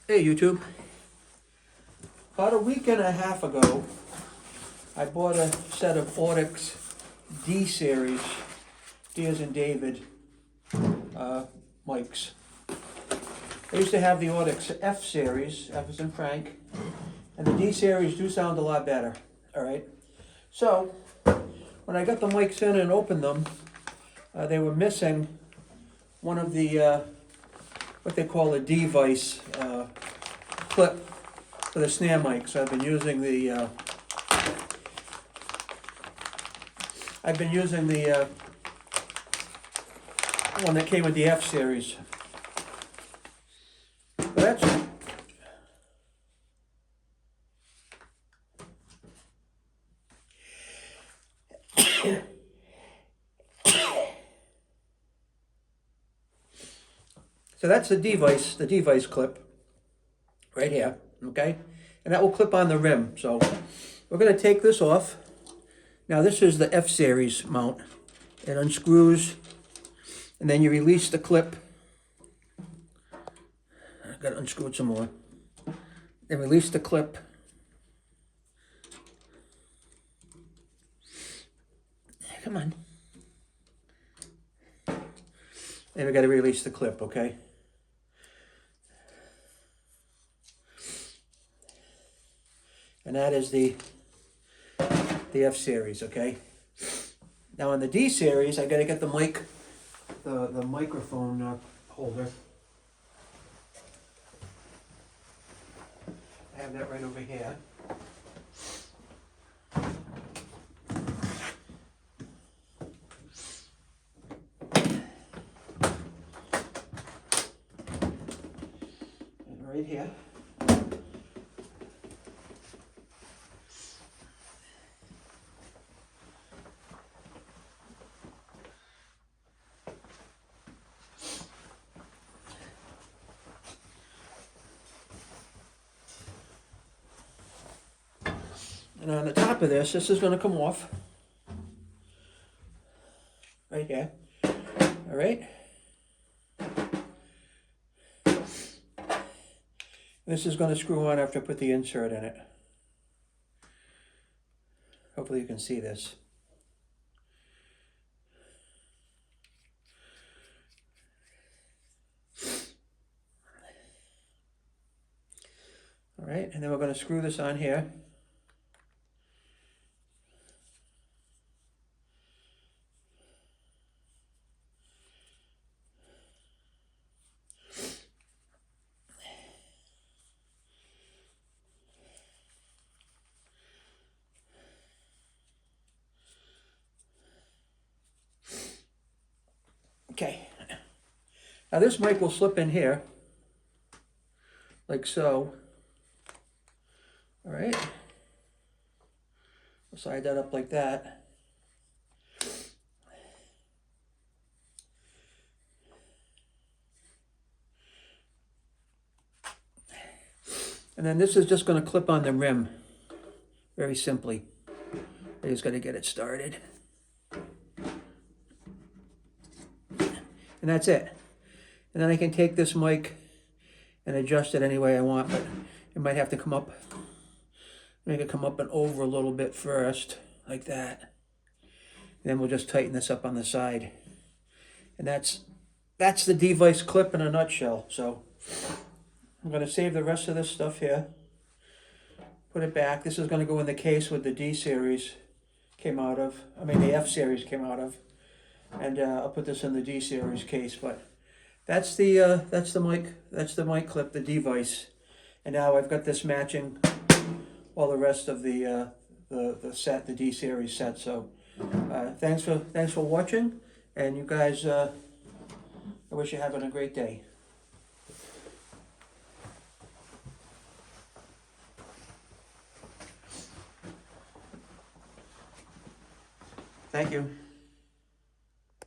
Hey YouTube. About a week and a half ago, I bought a set of Audix D-Series, D as in David, mics. I used to have the Audix F-Series, F as in Frank, and the D-Series do sound a lot better, alright? So, when I got the mics in and opened them, they were missing one of the, what they call a D-Vice clip for the snare mic. So I've been using the one that came with the F series. But that's so that's the D-Vice clip right here, okay? And that will clip on the rim. So we're going to take this off. Now this is the F series mount. It unscrews and then you release the clip. I've got to unscrew it some more. Then release the clip. Come on. And we got to release the clip, okay? And that is the F series, okay? Now on the D series, I got to get the mic, the microphone holder. I have that right over here. And right here. And on the top of this is going to come off. Right here. All right. This is going to screw on after I put the insert in it. Hopefully you can see this. All right, and then we're going to screw this on here. Okay, now this mic will slip in here, like so. All right, we'll slide that up like that. And then this is just going to clip on the rim, very simply. I just got to get it started. And that's it. And then I can take this mic and adjust it any way I want, but it might have to come up, make it come up and over a little bit first, like that. And then we'll just tighten this up on the side. And that's the D-Vice clip in a nutshell. So I'm going to save the rest of this stuff here, put it back. This is going to go in the case with the D-Series came out of, the F-Series came out of. And I'll put this in the D-Series case, but that's the mic clip, the D-Vice. And now I've got this matching all the rest of the set, the D-Series set. So thanks for watching, and you guys, I wish you're having a great day. Thank you.